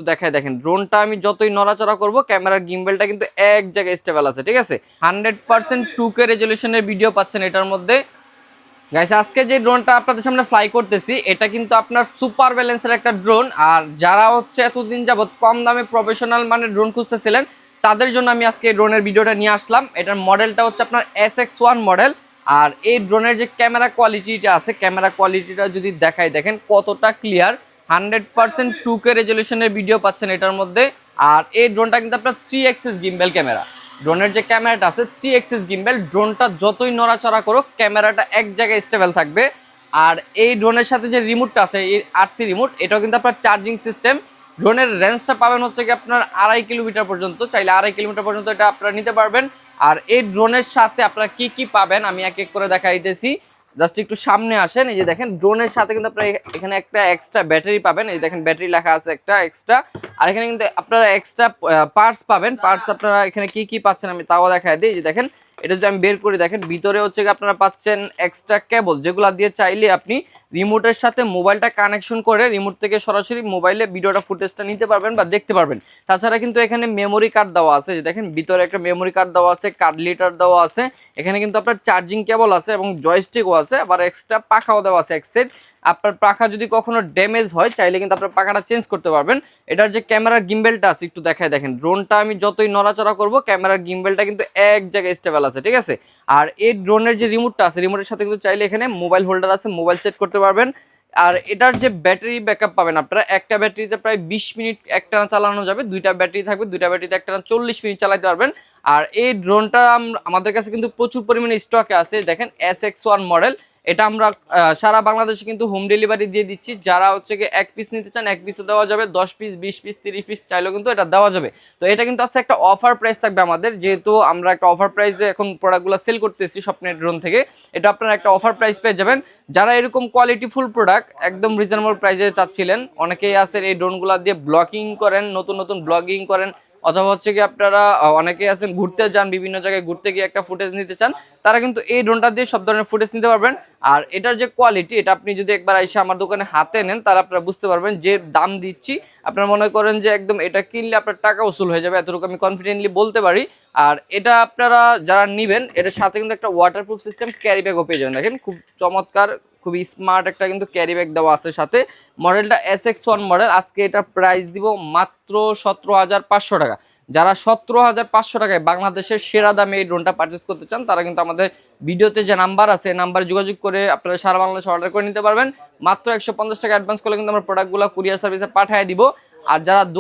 দেখায় দেখেন ড্রোনটা আমি যতই নড়াচড়া করব ক্যামেরার গিম্বেলটা কিন্তু এক জায়গায় স্টেবল আছে, ঠিক আছে। 100% 2K রেজলিউশনের ভিডিও পাচ্ছেন এটার মধ্যে। গাইস আজকে যে ড্রোনটা আপনাদের সামনে ফ্লাই করতেছি এটা কিন্তু আপনার সুপার ব্যালেন্সের একটা ড্রোন। আর যারা হচ্ছে এতদিন যাবত কম দামে প্রফেশনাল মানের ড্রোন খুঁজতেছিলেন তাদের জন্য আমি আজকে এই ড্রোনের ভিডিওটা নিয়ে আসলাম। এটার মডেলটা হচ্ছে আপনার SX1 মডেল। আর এই ড্রোনের যে ক্যামেরা কোয়ালিটিটা আছে, ক্যামেরা কোয়ালিটিটা যদি দেখাই দেখেন কতটা ক্লিয়ার। 100% 2K রেজলিউশনের ভিডিও পাচ্ছেন এটার মধ্যে। আর এই ড্রোনটা কিন্তু আপনার 3 এক্সিস গিম্বেল ক্যামেরা। ড্রোনের যে ক্যামেরাটা আছে 3 এক্সিস গিম্বেল, ড্রোনটা যতই নড়াচড়া করুক ক্যামেরাটা এক জায়গায় স্টেবল থাকবে। আর এই ড্রোনের সাথে যে রিমোটটা আছে এই আরসি রিমোট, এটাও কিন্তু আপনার চার্জিং সিস্টেম। ড্রোনের রেঞ্জটা পাবেন হচ্ছে কি আপনার 2.5 কিলোমিটার পর্যন্ত, চাইলে 2.5 কিলোমিটার পর্যন্ত এটা আপনারা নিতে পারবেন। আর এই ড্রোনের সাথে আপনারা কি কি পাবেন আমি এক এক করে দেখাইতেছি। জাস্ট একটু সামনে আসেন, এই যে দেখেন ড্রোনের সাথে কিন্তু আপনারা এখানে একটা এক্সট্রা ব্যাটারি পাবেন, এই দেখেন ব্যাটারি লেখা আছে একটা এক্সট্রা। আর এখানে কিন্তু আপনারা এক্সট্রা পার্টস পাবেন। পার্টস আপনারা এখানে কি কি পাচ্ছেন আমি তাও দেখাই দিই। যে দেখেন এটা যদি আমি বের করি দেখেন ভিতরে হচ্ছে আপনারা পাচ্ছেন এক্সট্রা কেবল, যেগুলো দিয়ে চাইলে আপনি রিমোটের সাথে মোবাইলটা কানেকশন করে রিমোট থেকে সরাসরি মোবাইলে ভিডিওটা ফুটেজটা নিতে পারবেন বা দেখতে পারবেন। তাছাড়া কিন্তু এখানে মেমোরি কার্ড দেওয়া আছে, যে দেখেন ভিতরে একটা মেমোরি কার্ড দেওয়া আছে, কার্ড লিটার দেওয়া আছে। এখানে কিন্তু আপনার চার্জিং কেবল আছে এবং জয়স্টিকও আছে, আবার এক্সট্রা পাখাও দেওয়া আছে এক সেট। আপনার পাখা যদি কখনো ড্যামেজ হয় চাইলে কিন্তু আপনার পাখাটা চেঞ্জ করতে পারবেন। এটার যে ক্যামেরার গিম্বেলটা আছে একটু দেখায় দেখেন, ড্রোনটা আমি যতই নড়াচড়া করব ক্যামেরার গিম্বেলটা কিন্তু এক জায়গায় স্টেবল আছে, ঠিক আছে। আর এই ড্রোনের যে রিমোটটা আছে রিমোটের সাথে কিন্তু চাইলে এখানে মোবাইল হোল্ডার আছে, মোবাইল সেট করতে পারবেন। আর এটার যে ব্যাটারি ব্যাকআপ পাবেন আপনারা, একটা ব্যাটারিতে প্রায় 20 মিনিট একটানা চালানো যাবে, দুইটা ব্যাটারি থাকবে, দুইটা ব্যাটারিতে একটানা 40 মিনিট চালাতে পারবেন। আর এই ড্রোনটা আমাদের কাছে কিন্তু প্রচুর পরিমাণে স্টকে আছে, দেখেন SX1 মডেল। এটা আমরা সারা বাংলাদেশে কিন্তু হোম ডেলিভারি দিয়ে দিচ্ছি। যারা হচ্ছে কি এক পিস নিতে চান এক পিসও দেওয়া যাবে, 10 পিস 20 পিস 30 পিস চাইলেও কিন্তু এটা দেওয়া যাবে। তো এটা কিন্তু আছে একটা অফার প্রাইস থাকবে আমাদের, যেহেতু আমরা একটা অফার প্রাইসে এখন প্রোডাক্টগুলো সেল করতেছি স্বপ্নের ড্রোন থেকে, এটা আপনারা একটা অফার প্রাইস পেয়ে যাবেন। যারা এরকম কোয়ালিটি ফুল প্রোডাক্ট একদম রিজনেবল প্রাইসে চাচ্ছিলেন, অনেকেই আছেন এই ড্রোনগুলো দিয়ে ব্লগিং করেন, নতুন নতুন ব্লগিং করেন, অথবা হচ্ছে কি আপনারা অনেকেই আছেন ঘুরতে যান, বিভিন্ন জায়গায় ঘুরতে গিয়ে একটা ফুটেজ নিতে চান, তারা কিন্তু এই ড্রোনটা দিয়ে সব ধরনের ফুটেজ নিতে পারবেন। আর এটার যে কোয়ালিটি, এটা আপনি যদি একবার এসে আমার দোকানে হাতে নেন তাহলে আপনারা বুঝতে পারবেন যে দাম দিচ্ছি আপনারা মনে করেন যে একদম এটা কিনলে আপনার টাকা উসুল হয়ে যাবে, এতটুকু আমি কনফিডেন্টলি বলতে পারি। আর এটা আপনারা যারা নেবেন এটার সাথে কিন্তু একটা ওয়াটারপ্রুফ সিস্টেম ক্যারি ব্যাগও পেয়ে যাবেন। দেখেন খুব চমৎকার, খুবই স্মার্ট একটা কিন্তু ক্যারি ব্যাগ দেওয়া আছে সাথে। মডেলটা SX1 মডেল। আজকে এটা প্রাইস দিব মাত্র 17,500 টাকা। যারা 17,500 টাকায় বাংলাদেশের সেরা দামে এই ড্রোনটা পারচেস করতে চান তারা কিন্তু আমাদের ভিডিওতে যে নাম্বার আছে নাম্বারে যোগাযোগ করে আপনারা সারা বাংলাদেশে অর্ডার করে নিতে পারবেন। মাত্র 150 টাকা অ্যাডভান্স করলে কিন্তু আমরা প্রোডাক্টগুলো কুরিয়ার সার্ভিসে পাঠিয়ে দিব। আর যারা